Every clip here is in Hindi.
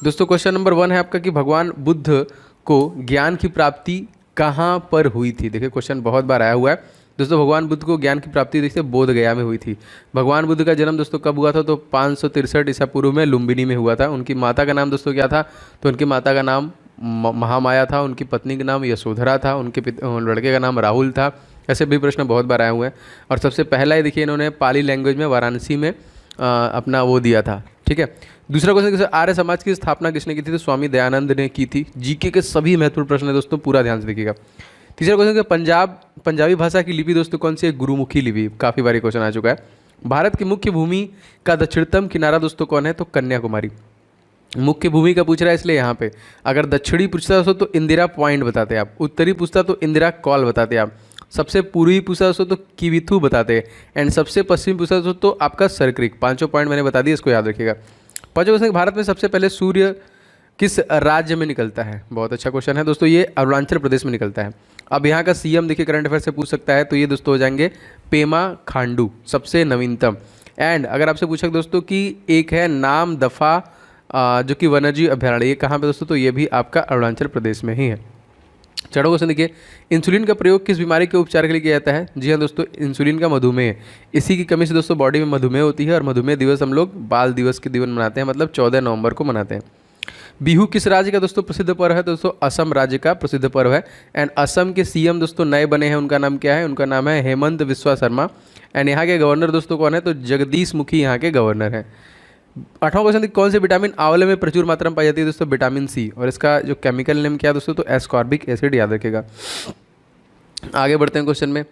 दोस्तों क्वेश्चन नंबर 1 है आपका कि भगवान बुद्ध को ज्ञान की प्राप्ति कहाँ पर हुई थी। देखिए क्वेश्चन बहुत बार आया हुआ है दोस्तों। भगवान बुद्ध को ज्ञान की प्राप्ति देखिए बोध गया में हुई थी। भगवान बुद्ध का जन्म दोस्तों कब हुआ था, तो 563 ईसा पूर्व में लुम्बिनी में हुआ था। उनकी माता का नाम दोस्तों क्या था, तो उनकी माता का नाम महामाया था। उनकी पत्नी का नाम यशोधरा था। उनके लड़के का नाम राहुल था। ऐसे भी प्रश्न बहुत बार आए हुए हैं। और सबसे पहला ही देखिए इन्होंने पाली लैंग्वेज में वाराणसी में अपना वो दिया था। ठीक है। दूसरा क्वेश्चन किसे आर्य समाज की स्थापना किसने की थी, तो स्वामी दयानंद ने की थी। जीके के सभी महत्वपूर्ण प्रश्न है दोस्तों, पूरा ध्यान से देखिएगा। तीसरा क्वेश्चन पंजाबी भाषा की लिपि दोस्तों कौन सी है, गुरुमुखी लिपि। काफ़ी बारी क्वेश्चन आ चुका है। भारत की मुख्य भूमि का दक्षिणतम किनारा दोस्तों कौन है, तो कन्याकुमारी। मुख्य भूमि का पूछ रहा है इसलिए यहाँ पे अगर दक्षिणी पूछता दोस्तों तो इंदिरा पॉइंट बताते आप, उत्तरी पूछता तो इंदिरा कॉल बताते आप, सबसे पूर्वी पूछा दोस्तों तो किविथू बताते हैं, एंड सबसे पश्चिमी पूछा दोस्तों तो आपका सरक्रिक। पांचों पॉइंट मैंने बता दिया, इसको याद रखिएगा। पांचों क्वेश्चन, भारत में सबसे पहले सूर्य किस राज्य में निकलता है। बहुत अच्छा क्वेश्चन है दोस्तों, ये अरुणाचल प्रदेश में निकलता है। अब यहाँ का सीएम देखिए करंट अफेयर से पूछ सकता है, तो ये दोस्तों हो जाएंगे पेमा खांडू, सबसे नवीनतम। एंड अगर आपसे पूछा दोस्तों कि एक है नाम दफा जो कि वन्यजीव अभ्यारण्य, ये कहाँ पे दोस्तों, तो ये भी आपका अरुणाचल प्रदेश में ही है। चढ़ो क्वेश्चन देखिए, इंसुलिन का प्रयोग किस बीमारी के उपचार के लिए किया जाता है। जी हाँ दोस्तों, इंसुलिन का मधुमेह। इसी की कमी से दोस्तों बॉडी में मधुमेह होती है, और मधुमेह दिवस हम लोग बाल दिवस के दिन मनाते हैं, मतलब 14 नवंबर को मनाते हैं। बिहू किस राज्य का दोस्तों प्रसिद्ध पर्व है, दोस्तों असम राज्य का प्रसिद्ध पर्व है। एंड असम के सीएम दोस्तों नए बने हैं, उनका नाम क्या है, उनका नाम है हेमंत बिस्वा शर्मा। एंड यहाँ के गवर्नर दोस्तों कौन है, तो जगदीश मुखी यहाँ के गवर्नर हैं। 8वां क्वेश्चन, कौन से विटामिन आंवले में प्रचुर मात्रा में पाई जाती है, दोस्तों विटामिन सी। और इसका जो केमिकल नेम क्या है दोस्तों, तो एस्कॉर्बिक एसिड, याद रखेगा। आगे बढ़ते हैं क्वेश्चन में।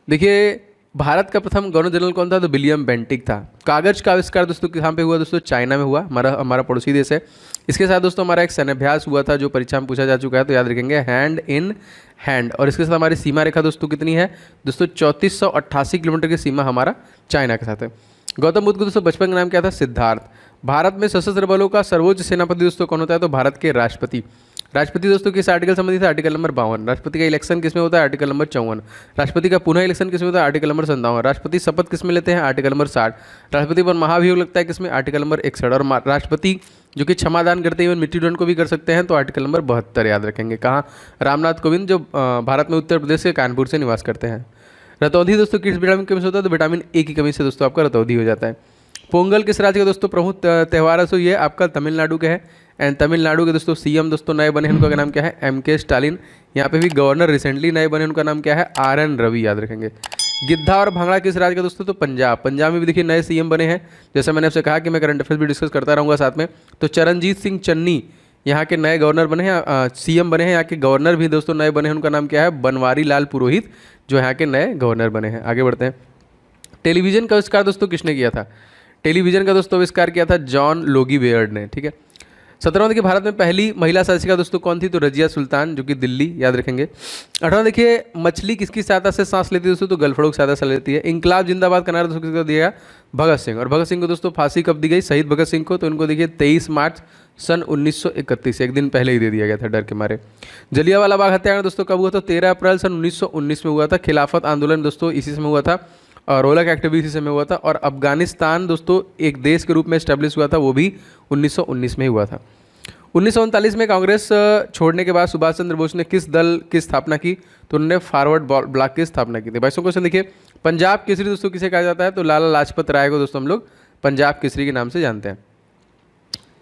देखिए भारत का प्रथम गवर्नर जनरल कौन था, तो विलियम बेंटिक था। कागज का आविष्कार दोस्तों कहाँ पे हुआ, दोस्तों चाइना में हुआ, हमारा पड़ोसी देश है। इसके साथ दोस्तों हमारा एक सैन्याभ्यास हुआ था जो परीक्षा में पूछा जा चुका है, तो याद रखेंगे हैंड इन हैंड। और इसके साथ हमारी सीमा रेखा दोस्तों कितनी है, दोस्तों 3488 किलोमीटर की सीमा हमारा चाइना के साथ है। गौतम बुद्ध को दोस्तों बचपन का नाम क्या था, सिद्धार्थ। भारत में सशस्त्र बलों का सर्वोच्च सेनापति दोस्तों कौन होता है, तो भारत के राष्ट्रपति। राष्ट्रपति दोस्तों किस आर्टिकल संबंधित है, आर्टिकल नंबर 52। राष्ट्रपति का इलेक्शन किसमें होता है, आर्टिकल नंबर 54। राष्ट्रपति का पुनः इलेक्शन किसमें होता है, आर्टिकल नंबर 57। राष्ट्रपति शपथ किसमें लेते हैं, आर्टिकल नंबर 60। राष्ट्रपति पर महाभियोग लगता है किसमें, आर्टिकल नंबर 61। और राष्ट्रपति जो कि क्षमादान करते हैं मिट्टी दंड को भी कर सकते हैं, तो आर्टिकल नंबर 72, याद रखेंगे। कहाँ, रामनाथ कोविंद जो भारत में उत्तर प्रदेश के कानपुर से निवास करते हैं। रतौंधी दोस्तों किस विटामिन की कमी से होता है, तो विटामिन ए की कमी से दोस्तों आपका रतौंधी हो जाता है। पोंगल किस राज्य का दोस्तों प्रमुख त्यौहार है, सो ये आपका तमिलनाडु के है। एंड तमिलनाडु के दोस्तों सीएम दोस्तों नए बने हैं, उनका नाम क्या है, एमके स्टालिन। यहाँ पे भी गवर्नर रिसेंटली नए बने, उनका नाम क्या है, आर.एन. रवि, याद रखेंगे। गिद्धा और भांगड़ा किस राज्य का दोस्तों, तो पंजाब। पंजाब में भी देखिए नए सीएम बने हैं, जैसे मैंने आपसे कहा कि मैं करंट अफेयर्स भी डिस्कस करता रहूँगा साथ में। तो चरणजीत सिंह चन्नी यहाँ के नए गवर्नर बने हैं, सीएम बने हैं। यहाँ के गवर्नर भी दोस्तों नए बने हैं, उनका नाम क्या है, बनवारी लाल पुरोहित, जो यहाँ के नए गवर्नर बने हैं। आगे बढ़ते हैं। टेलीविजन का आविष्कार दोस्तों किसने किया था, टेलीविजन का दोस्तों आविष्कार किया था जॉन लोगी बेयर्ड ने। ठीक है। 17वां देखिए भारत में पहली महिला शासिका दोस्तों कौन थी, तो रजिया सुल्तान, जो कि दिल्ली, याद रखेंगे। 18वां देखिए मछली किसकी सहायता से सांस लेती है दोस्तों, तो गलफड़ों की सहायता से लेती है। इंकलाब जिंदाबाद का नारा दोस्तों किसको दिया, भगत सिंह। और भगत सिंह को दोस्तों फांसी कब दी गई, शहीद भगत सिंह को, तो उनको देखिए 23 मार्च सन 1931, एक दिन पहले ही दे दिया गया था डर के मारे। जलियांवाला बाग हत्याकांड दोस्तों कब हुआ था, 13 अप्रैल सन 1919 में हुआ था। खिलाफत आंदोलन दोस्तों इसी समय हुआ था, और रोलक एक्टिविटी से में हुआ था। और अफगानिस्तान दोस्तों एक देश के रूप में स्टैब्लिश हुआ था, वो भी 1919 में ही हुआ था। 1939 में कांग्रेस छोड़ने के बाद सुभाष चंद्र बोस ने किस दल की स्थापना की, तो उन्होंने फॉरवर्ड ब्लॉक की स्थापना की थी। 22वां क्वेश्चन देखिए, पंजाब केसरी दोस्तों किसे कहा जाता है, तो लाला लाजपत राय को दोस्तों हम लोग पंजाब केसरी के नाम से जानते हैं।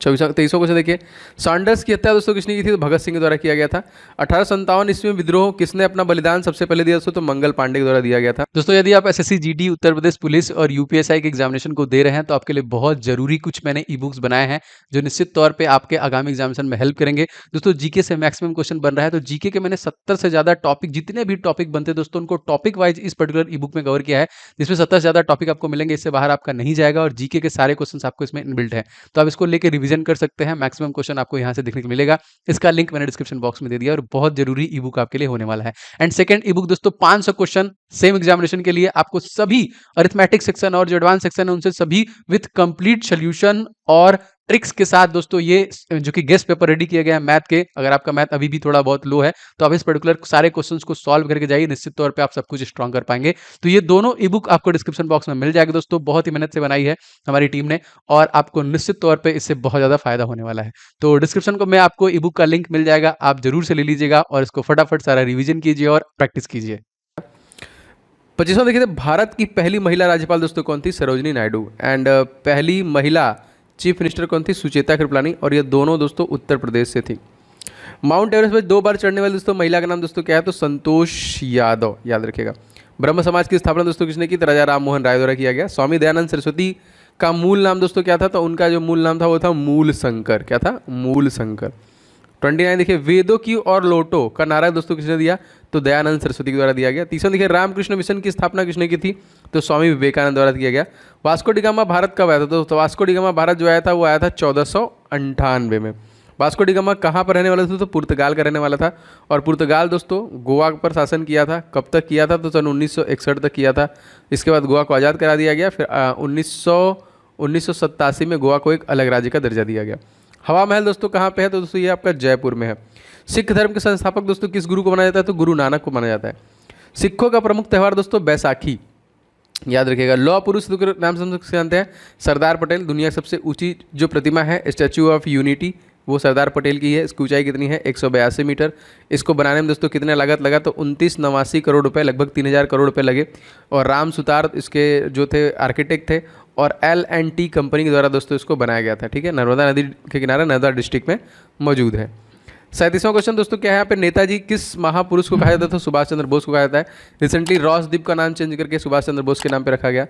23वां क्वेश्चन देखिए, सैंडर्स की हत्या दोस्तों किसने की थी, तो भगत सिंह के द्वारा किया गया था। 1857 ईस्वी में विद्रोह किसने अपना बलिदान सबसे पहले दिया दोस्तों, तो मंगल पांडे के द्वारा दिया गया था। दोस्तों यदि आप SSC GD, Uttar Pradesh police और यूपीएसआई के एग्जामिनेशन को दे रहे हैं, तो आपके लिए बहुत जरूरी कुछ मैंने ई बुक्स बनाए हैं जो निश्चित तौर पर आपके आगामी एग्जामिनेशन में हेल्प करेंगे। दोस्तों जीके से मैक्सिमम क्वेश्चन बन रहा है, तो जीके के मैंने 70 से ज्यादा टॉपिक, जितने भी टॉपिक बनते हैं दोस्तों उनको टॉपिक वाइज इस पर्टिकुलर ई बुक में कवर किया है, जिसमें 70 से ज्यादा टॉपिक आपको मिलेंगे, इससे बाहर आपका नहीं जाएगा। और जीके के सारे क्वेश्चन आपको इसमें इनबिल्ट है, तो आप इसको लेकर रिवीजन कर सकते हैं। मैक्सिमम क्वेश्चन आपको यहां से देखने को मिलेगा। इसका लिंक मैंने डिस्क्रिप्शन बॉक्स में दे दिया, और बहुत जरूरी ई बुक आपके लिए होने वाला है। एंड सेकंड ई बुक दोस्तों 500 क्वेश्चन सेम एग्जामिनेशन के लिए आपको सभी अरिथमेटिक सेक्शन और जो एडवांस सेक्शन है उनसे सभी विथ कंप्लीट सोल्यूशन और ट्रिक्स के साथ दोस्तों ये जो कि गेस्ट पेपर रेडी किए गए हैं मैथ के। अगर आपका मैथ अभी भी थोड़ा बहुत लो है तो आप इस पर्टिकुलर सारे क्वेश्चंस को सॉल्व करके जाइए, निश्चित तौर पे आप सब कुछ स्ट्रॉन्ग कर पाएंगे। तो ये दोनों ई बुक आपको डिस्क्रिप्शन बॉक्स में मिल जाएगा दोस्तों, बहुत ही मेहनत से बनाई है हमारी टीम ने और आपको निश्चित तौर पे इससे बहुत ज़्यादा फायदा होने वाला है। तो डिस्क्रिप्शन को में आपको ई बुक का लिंक मिल जाएगा, आप जरूर से ले लीजिएगा और इसको फटाफट सारा रिविजन कीजिए और प्रैक्टिस कीजिए। 25वां देखिए, भारत की पहली महिला राज्यपाल दोस्तों कौन थी? सरोजनी नायडू। एंड पहली महिला चीफ मिनिस्टर कौन थी? सुचेता कृपलानी। और ये दोनों दोस्तों उत्तर प्रदेश से थी। माउंट एवरेस्ट पर 2 बार चढ़ने वाले दोस्तों महिला का नाम दोस्तों क्या है? तो संतोष यादव, याद रखिएगा। ब्रह्म समाज की स्थापना दोस्तों किसने की? तो राजा राम मोहन राय द्वारा किया गया। स्वामी दयानंद सरस्वती का मूल नाम दोस्तों क्या था? तो उनका जो मूल नाम था वो था मूल शंकर। क्या था? मूल शंकर। 29 देखिए, वेदों की और लोटो का नारा दोस्तों किसने दिया? तो दयानंद सरस्वती के द्वारा दिया गया। 30वां देखिए, रामकृष्ण मिशन की स्थापना किसने की थी? तो स्वामी विवेकानंद द्वारा किया गया। वास्को डी गामा भारत कब आया था? तो वास्को डी गामा भारत जो आया था वो आया था 1498 में। वास्को डी गामा कहाँ पर रहने वाला था? तो पुर्तगाल का रहने वाला था। और पुर्तगाल दोस्तों गोवा पर शासन किया था। कब तक किया था? तो सन 1961 तक किया था। इसके बाद गोवा को आज़ाद करा दिया गया। फिर 1987 में गोवा को एक अलग राज्य का दर्जा दिया गया। हवा महल दोस्तों कहाँ पे है? तो दोस्तों ये आपका जयपुर में है। सिख धर्म के संस्थापक दोस्तों किस गुरु को माना जाता है? तो गुरु नानक को माना जाता है। सिखों का प्रमुख त्यौहार दोस्तों बैसाखी, याद रखिएगा। लौह पुरुष के नाम से हम जानते हैं सरदार पटेल। दुनिया की सबसे ऊंची जो प्रतिमा है स्टैच्यू ऑफ यूनिटी वो सरदार पटेल की है। इसकी ऊंचाई कितनी है? 182 मीटर। इसको बनाने में दोस्तों कितने लागत लगा? तो 2989 करोड़ रुपए, लगभग 3000 करोड़ रुपए लगे। और राम सुतार इसके जो थे आर्किटेक्ट थे और L&T कंपनी के द्वारा दोस्तों इसको बनाया गया था। ठीक है, नर्मदा नदी के किनारे नर्मदा डिस्ट्रिक्ट में मौजूद है। 37वां क्वेश्चन दोस्तों क्या है यहाँ पे? नेताजी किस महापुरुष को कहा जाता था? सुभाष चंद्र बोस को कहा जाता है। रिसेंटली रॉस द्वीप का नाम चेंज करके सुभाष चंद्र बोस के नाम पे रखा गया।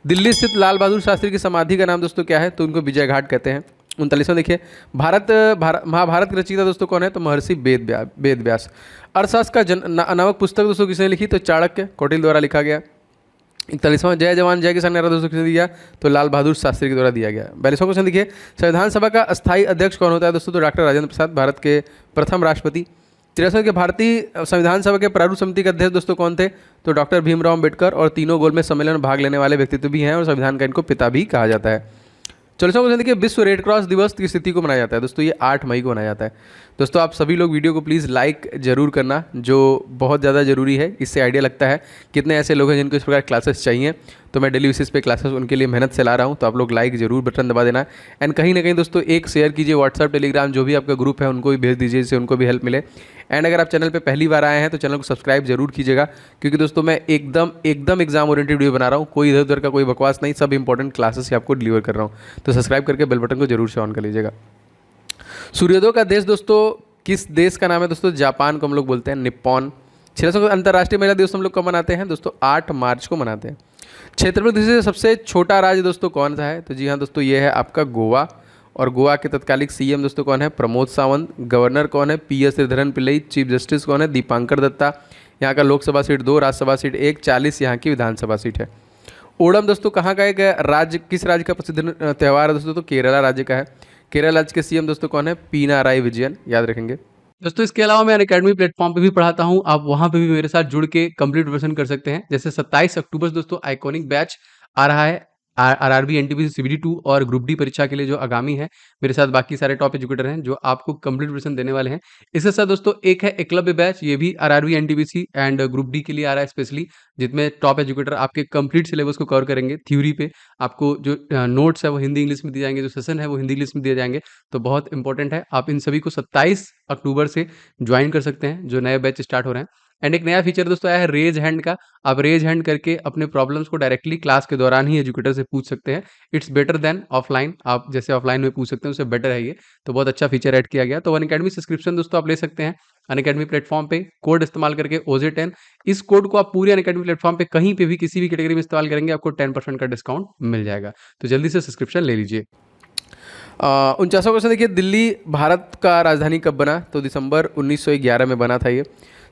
दिल्ली स्थित लाल बहादुर शास्त्री की समाधि का नाम दोस्तों क्या है? तो उनको विजय घाट कहते हैं। 39वां देखिए, महाभारत की रचयिता दोस्तों कौन है? तो महर्षि वेद व्यास। अर्थशास्त्र का नामक पुस्तक दोस्तों किसने लिखी? तो चाणक्य कौटिल्य द्वारा लिखा गया। 41वां जय जवान जय किसान नारा दोस्तों किसने दिया? तो लाल बहादुर शास्त्री के द्वारा दिया गया। 42वां क्वेश्चन देखिए, संविधान सभा का अस्थायी अध्यक्ष कौन होता है दोस्तों? तो डॉक्टर राजेंद्र प्रसाद, भारत के प्रथम राष्ट्रपति। 63वां के भारतीय संविधान सभा के प्रारूप समिति के अध्यक्ष दोस्तों कौन थे? तो डॉक्टर भीमराव अम्बेडकर। और तीनों गोलमेज सम्मेलन में भाग लेने वाले व्यक्तित्व भी हैं और संविधान का इनको पिता भी कहा जाता है। 40वां क्वेश्चन देखिए, विश्व रेड क्रॉस दिवस की तिथि को मनाया जाता है दोस्तों? ये 8 मई को मनाया जाता है। दोस्तों आप सभी लोग वीडियो को प्लीज़ लाइक जरूर करना, जो बहुत ज़्यादा ज़रूरी है। इससे आइडिया लगता है कितने ऐसे लोग हैं जिनको इस प्रकार क्लासेस चाहिए। तो मैं डेली बेसिस पे क्लासेस उनके लिए मेहनत से ला रहा हूँ। तो आप लोग लाइक जरूर बटन दबा देना। एंड कहीं ना कहीं दोस्तों एक शेयर कीजिए, व्हाट्सअप टेलीग्राम जो भी आपका ग्रुप है उनको भी भेज दीजिए, जिससे उनको भी हेल्प मिले। एंड अगर आप चैनल पे पहली बार आए हैं तो चैनल को सब्सक्राइब जरूर कीजिएगा, क्योंकि दोस्तों मैं एकदम एग्जाम ओरिएंटेड वीडियो बना रहा हूँ। कोई इधर उधर का कोई बकवास नहीं, सब इंपॉर्टेंट क्लासेस ही आपको डिलीवर कर रहा हूँ। तो सब्सक्राइब करके बेल बटन को जरूर से ऑन कर लीजिएगा। सूर्योदय का देश दोस्तों किस देश का नाम है? दोस्तों जापान को हम लोग बोलते हैं निप्पॉन। 600 अंतर्राष्ट्रीय महिला दिवस हम लोग कब मनाते हैं? दोस्तों 8 मार्च को मनाते हैं। क्षेत्र में दूसरे सबसे छोटा राज्य दोस्तों कौन सा है? तो जी हाँ दोस्तों ये है आपका गोवा। और गोवा के तत्कालिक सीएम दोस्तों कौन है? प्रमोद सावंत। गवर्नर कौन है? PS Sreedharan Pillai. Chief justice कौन है? दीपांकर दत्ता। यहाँ का लोकसभा सीट 2, राज्यसभा सीट 1, 40 यहाँ की विधानसभा सीट है। ओणम दोस्तों कहाँ का एक राज्य, किस राज्य का प्रसिद्ध त्यौहार है दोस्तों? तो केरला राज्य का है। केरल राज्य के सीएम दोस्तों कौन है? पिनाराई विजयन, याद रखेंगे दोस्तों। इसके अलावा मैं अनअकैडमी प्लेटफॉर्म पे भी पढ़ाता हूँ, आप वहाँ पे भी मेरे साथ जुड़ के कंप्लीट प्रिपरेशन कर सकते हैं। जैसे 27 अक्टूबर से दोस्तों आइकॉनिक बैच आ रहा है RRB NTPC CBD2 और ग्रुप डी परीक्षा के लिए जो आगामी है। मेरे साथ बाकी सारे टॉप एजुकेटर हैं जो आपको कंप्लीट प्रिपरेशन देने वाले हैं। इसके साथ दोस्तों एक है एकलव्य बैच, ये भी RRB NTPC and group D के लिए आ रहा है स्पेशली, जिसमें टॉप एजुकेटर आपके कंप्लीट सिलेबस को कवर करेंगे। थ्योरी पे आपको जो नोट्स है वो हिंदी इंग्लिश में दिए जाएंगे, जो सेशन है वो हिंदी इंग्लिश में दिए जाएंगे। तो बहुत इंपॉर्टेंट है, आप इन सभी को 27 अक्टूबर से ज्वाइन कर सकते हैं जो नए बैच स्टार्ट हो रहे हैं। एंड एक नया फीचर दोस्तों आया है रेज हैंड का। आप रेज हैंड करके अपने प्रॉब्लम्स को डायरेक्टली क्लास के दौरान ही एजुकेटर से पूछ सकते हैं। इट्स बेटर देन ऑफलाइन, आप जैसे ऑफलाइन में पूछ सकते हैं उससे बेटर है ये। तो बहुत अच्छा फीचर ऐड किया गया। तो अनअकैडमी सब्सक्रिप्शन दोस्तों आप ले सकते हैं अनअकैडमी प्लेटफॉर्म पे, कोड इस्तेमाल करके OJ10। इस कोड को आप पूरे अनअकैडमी प्लेटफॉर्म पे कहीं पे भी किसी भी कैटेगरी में इस्तेमाल करेंगे, आपको 10% का डिस्काउंट मिल जाएगा। तो जल्दी से सब्सक्रिप्शन ले लीजिए। 49वां क्वेश्चन देखिए, दिल्ली भारत का राजधानी कब बना? तो दिसंबर 1911 में बना था ये।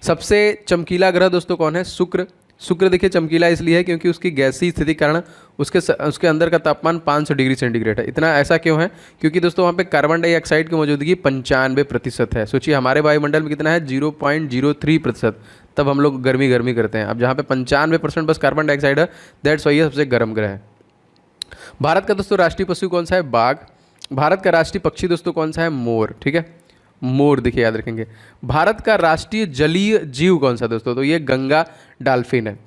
सबसे चमकीला ग्रह दोस्तों कौन है? शुक्र। शुक्र देखिए चमकीला इसलिए है क्योंकि उसकी गैसीय स्थिति के कारण उसके अंदर का तापमान 500 डिग्री सेंटीग्रेड है। इतना ऐसा क्यों है? क्योंकि दोस्तों वहाँ पे कार्बन डाइऑक्साइड की मौजूदगी 95% है। सोचिए हमारे वायुमंडल में कितना है? 0.03% तब हम लोग गर्मी गर्मी करते हैं। अब जहाँ पे 95% बस कार्बन डाइऑक्साइड है, दैट्स वाई ये सबसे गर्म ग्रह है। भारत का दोस्तों राष्ट्रीय पशु कौन सा है? बाघ। भारत का राष्ट्रीय पक्षी दोस्तों कौन सा है? मोर। ठीक है, मोर देखिए याद रखेंगे। भारत का राष्ट्रीय जलीय जीव कौन सा दोस्तों? तो ये गंगा डाल्फिन है।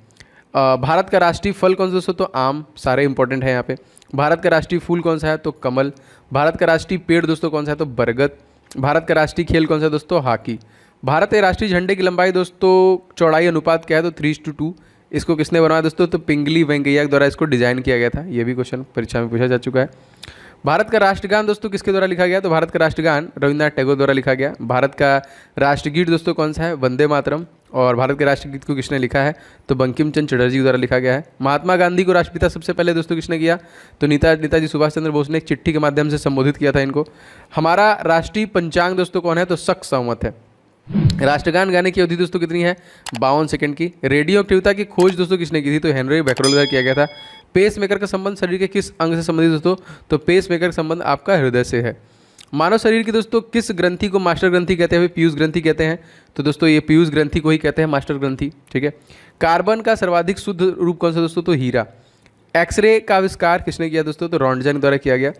भारत का राष्ट्रीय फल कौन सा दोस्तों? तो आम। सारे इंपॉर्टेंट है यहाँ पे। भारत का राष्ट्रीय फूल कौन सा है? तो कमल। भारत का राष्ट्रीय पेड़ दोस्तों कौन सा है? तो बरगद। भारत का राष्ट्रीय खेल कौन सा है दोस्तों? हॉकी। भारत के राष्ट्रीय झंडे की लंबाई दोस्तों चौड़ाई अनुपात क्या है? तो 3:2। इसको किसने बनवाया दोस्तों? तो पिंगली वेंकैया द्वारा इसको डिजाइन किया गया था। ये भी क्वेश्चन परीक्षा में पूछा जा चुका है। भारत का राष्ट्रगान दोस्तों किसके द्वारा लिखा गया? तो भारत का राष्ट्रगान रविन्द्रनाथ टैगोर द्वारा लिखा गया। भारत का राष्ट्रगीत दोस्तों कौन सा है? वंदे मातरम। और भारत के राष्ट्रगीत को किसने लिखा है? तो बंकिम चंद्र चटर्जी द्वारा लिखा गया है। महात्मा गांधी को राष्ट्रपिता सबसे पहले दोस्तों किसने किया? तो नेताजी सुभाष चंद्र बोस ने एक चिट्ठी के माध्यम से संबोधित किया था इनको। हमारा राष्ट्रीय पंचांग दोस्तों कौन है? तो शक संवत है। राष्ट्रगान गाने की अवधि दोस्तों कितनी है? 52 सेकंड की। रेडियो एक्टिविटी की खोज दोस्तों किसने की थी? तो हेनरी बैकरल द्वारा किया गया था। पेस मेकर का संबंध शरीर के किस अंग से संबंधित दोस्तों? तो पेस मेकर का संबंध आपका हृदय से है। मानव शरीर की दोस्तों किस ग्रंथि को मास्टर ग्रंथि कहते हैं? पीयूष ग्रंथि कहते हैं। तो दोस्तों ये पीयूष ग्रंथि को ही कहते हैं मास्टर ग्रंथि। ठीक है। कार्बन का सर्वाधिक शुद्ध रूप कौन सा दोस्तों? तो हीरा। एक्सरे का आविष्कार किसने किया दोस्तों? तो रॉन्टजन द्वारा किया गया।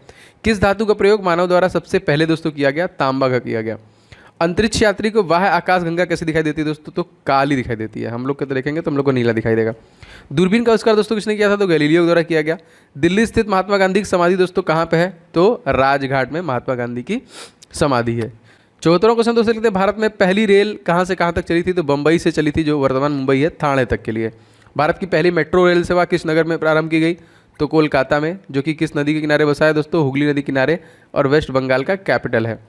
किस धातु का प्रयोग मानव द्वारा सबसे पहले दोस्तों किया गया? तांबा का किया गया। अंतरिक्ष यात्री को वाह आकाश गंगा कैसे दिखाई देती है दोस्तों? तो काली दिखाई देती है। हम लोग कहते देखेंगे तो हम लोग को नीला दिखाई देगा। दूरबीन का आविष्कार दोस्तों किसने किया था? तो गैलीलियो द्वारा किया गया। दिल्ली स्थित महात्मा गांधी की समाधि दोस्तों कहाँ पे है? तो राजघाट में महात्मा गांधी की समाधि है। 74वां क्वेश्चन दोस्तों लिखते हैं, भारत में पहली रेल कहाँ से कहाँ तक चली थी? तो बम्बई से चली थी, जो वर्तमान मुंबई है, थाने तक के लिए। भारत की पहली मेट्रो रेल सेवा किस नगर में प्रारंभ की गई? तो कोलकाता में, जो कि किस नदी के किनारे बसा है दोस्तों? हुगली नदी किनारे, और वेस्ट बंगाल का कैपिटल है।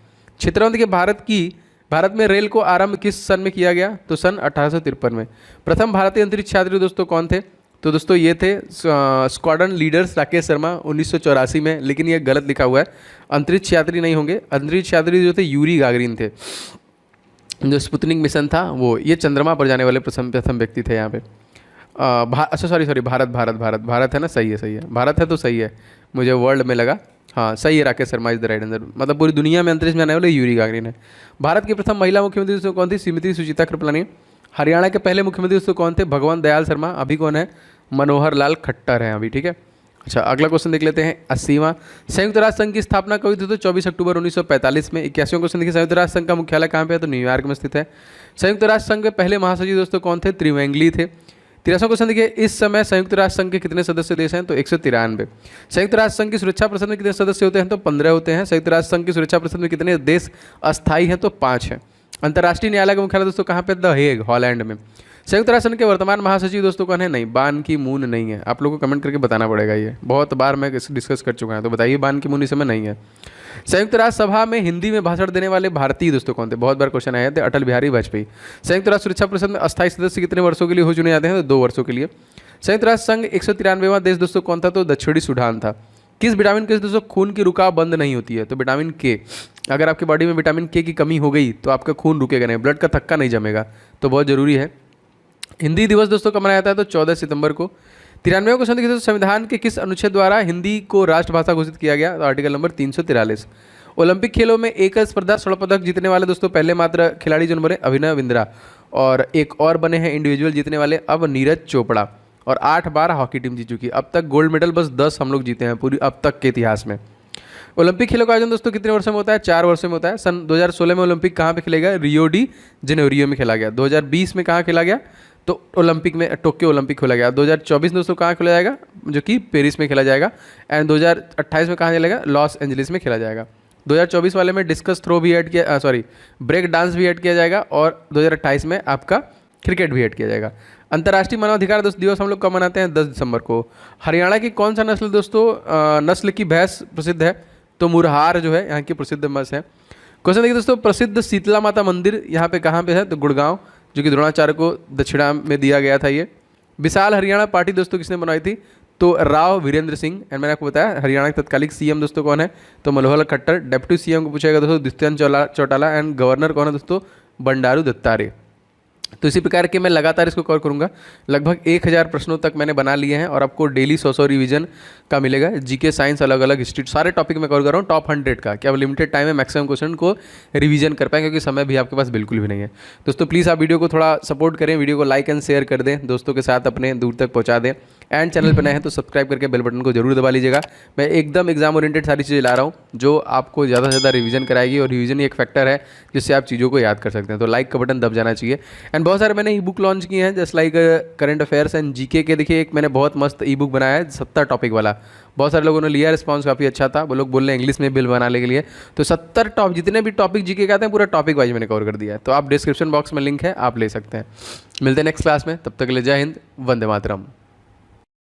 क्षेत्रफल देखिए, भारत में रेल को आरंभ किस सन में किया गया? तो सन 1853 में। प्रथम भारतीय अंतरिक्ष यात्री दोस्तों कौन थे? तो दोस्तों ये थे स्क्वाड्रन लीडर्स राकेश शर्मा 1984 में, लेकिन ये गलत लिखा हुआ है। अंतरिक्ष यात्री नहीं होंगे। अंतरिक्ष यात्री जो थे यूरी गागरिन थे। जो स्पुतनिक मिशन था वो, ये चंद्रमा पर जाने वाले प्रथम व्यक्ति थे यहाँ पे। अच्छा सॉरी भारत है ना? सही है भारत है तो सही है, मुझे वर्ल्ड में लगा। हाँ सही है, Rakesh Sharma is the right answer. मतलब पूरी दुनिया में अंतरिक्ष में आने वाले यूरी गागरिन है। भारत की प्रथम महिला मुख्यमंत्री दोस्तों कौन थी? श्रीमती सुचिता कृपलानी। हरियाणा के पहले मुख्यमंत्री दोस्तों कौन थे? भगवंत दयाल शर्मा। अभी कौन है? मनोहर लाल खट्टर हैं अभी। ठीक है। अच्छा अगला क्वेश्चन देख लेते हैं, 80वां। संयुक्त राष्ट्र संघ की स्थापना कब हुई थी? तो 24 अक्टूबर 1945 में। 81वां क्वेश्चन देखिए, संयुक्त राष्ट्र संघ का मुख्यालय कहाँ पे है? तो न्यूयॉर्क में स्थित है। संयुक्त राष्ट्र संघ के पहले महासचिव दोस्तों कौन थे? त्रिवेंगली थे। 13वां क्वेश्चन देखिए, इस समय संयुक्त राष्ट्र संघ के कितने सदस्य देश हैं? तो 193। संयुक्त राष्ट्र संघ की सुरक्षा परिषद में कितने सदस्य होते हैं? तो 15 होते हैं। संयुक्त राष्ट्र संघ की सुरक्षा परिषद में कितने देश अस्थायी हैं? तो 5 हैं। अंतर्राष्ट्रीय न्यायालय का मुख्यालय दोस्तों कहाँ पे? द हेग, हॉलैंड में। संयुक्त राष्ट्र संघ के वर्तमान महासचिव दोस्तों कौन है? नहीं, बान की मून नहीं है। आप लोगों को कमेंट करके बताना पड़ेगा, ये बहुत बार मैं डिस्कस कर चुका हूँ, तो बताइए बान की मून इस समय नहीं है। संयुक्त राष्ट्र सभा में हिंदी में भाषण देने वाले भारतीय दोस्तों कौन थे? बहुत बार क्वेश्चन आया थे, अटल बिहारी वाजपेयी। संयुक्त राष्ट्र सुरक्षा परिषद में अस्थायी सदस्य कितने वर्षों के लिए हो चुने जाते हैं? तो 2 वर्षों के लिए। संयुक्त राष्ट्र संघ 193वां देश दोस्तों कौन था? तो दक्षिणी सूडान था। किस विटामिन के दोस्तों खून की रुकाव बंद नहीं होती है? तो विटामिन के। अगर आपकी बॉडी में विटामिन के की कमी हो गई तो आपका खून रुकेगा नहीं, ब्लड का थक्का नहीं जमेगा, तो बहुत जरूरी है। हिंदी दिवस दोस्तों कब मनाया जाता है? तो 14 सितंबर को। 93वां क्वेश्चन देखिए, संविधान के किस अनुच्छेद द्वारा हिंदी को राष्ट्रभाषा घोषित किया गया? तो आर्टिकल नंबर 343। ओलंपिक खेलों में एक स्पर्धा स्वर्ण पदक जीतने वाले दोस्तों पहले मात्र खिलाड़ी जो बने, अभिनव बिंद्रा, और एक और बने हैं इंडिविजुअल जीतने वाले अब नीरज चोपड़ा। और 8 बार हॉकी टीम जीत चुकी है। अब तक गोल्ड मेडल बस 10 हम लोग जीते हैं पूरी अब तक के इतिहास में। ओलंपिक खेलों का आयोजन दोस्तों कितने वर्षों में होता है? 4 वर्षों में होता है। सन 2016 में ओलंपिक कहाँ पे खेला गया? रियो डी जेनेरियो में खेला गया। 2020 में कहाँ खेला गया? तो ओलंपिक में टोक्यो ओलंपिक खोला गया। 2024 दोस्तों कहाँ खेला जाएगा? जो कि पेरिस में खेला जाएगा। एंड 2028 में कहाँ चलेगा? लॉस एंजलिस में खेला जाएगा। 2024 वाले में डिस्कस थ्रो भी ऐड किया, ब्रेक डांस भी ऐड किया जाएगा, और 2028 में आपका क्रिकेट भी ऐड किया जाएगा। अंतर्राष्ट्रीय मानवाधिकार दिवस हम लोग कब मनाते हैं? 10 दिसंबर को। हरियाणा की कौन सा नस्ल दोस्तों नस्ल की भैंस प्रसिद्ध है? तो मुरहार जो है यहाँ की प्रसिद्ध भैंस है। क्वेश्चन देखिए दोस्तों, प्रसिद्ध शीतला माता मंदिर यहाँ पे कहाँ पे है? तो गुड़गांव, जो कि द्रोणाचार्य को दक्षिणा में दिया गया था। ये विशाल हरियाणा पार्टी दोस्तों किसने बनाई थी? तो राव वीरेंद्र सिंह। एंड मैंने आपको बताया हरियाणा के तत्कालिक सीएम दोस्तों कौन है? तो मनोहर लाल खट्टर। डेप्यूटी सीएम को पूछेगा दोस्तों दुष्यंत चौटाला। एंड गवर्नर कौन है दोस्तों? बंडारू दत्तात्रेय। तो इसी प्रकार के मैं लगातार इसको कवर करूंगा। लगभग 1000 प्रश्नों तक मैंने बना लिए हैं और आपको डेली 100 रिवीजन का मिलेगा। जीके, साइंस, अलग अलग हिस्ट्री, सारे टॉपिक मैं कवर कर रहा हूँ टॉप 100 का। क्या लिमिटेड टाइम है, मैक्सिमम क्वेश्चन को रिवीजन कर पाएँ, क्योंकि समय भी आपके पास बिल्कुल भी नहीं है। दोस्तों प्लीज़ आप वीडियो को थोड़ा सपोर्ट करें, वीडियो को लाइक एंड शेयर कर दें, दोस्तों के साथ अपने दूर तक पहुँचा दें। एंड चैनल पर नए हैं तो सब्सक्राइब करके बेल बटन को जरूर दबा लीजिएगा। मैं एकदम एग्जाम ओरिएंटेड सारी चीज़ें ला रहा हूँ जो आपको ज़्यादा से ज़्यादा रिवीजन कराएगी, और रिवीजन ही एक फैक्टर है जिससे आप चीज़ों को याद कर सकते हैं। तो लाइक का बटन दब जाना चाहिए। एंड बहुत सारे मैंने ई बुक लॉन्च किए हैं, just like current affairs and GK के। देखिए एक मैंने बहुत मस्त ई बुक बनाया है 70 टॉपिक वाला। बहुत सारे लोगों ने लिया, रिस्पांस काफ़ी अच्छा था। वो लोग बोल रहे हैं इंग्लिश में बिल बनाने के लिए। तो 70 जितने भी टॉपिक जीके के आते हैं पूरा टॉपिक वाइज मैंने कवर कर दिया है। तो आप डिस्क्रिप्शन बॉक्स में लिंक है, आप ले सकते हैं। मिलते हैं नेक्स्ट क्लास में, तब तक के लिए जय हिंद, वंदे मातरम।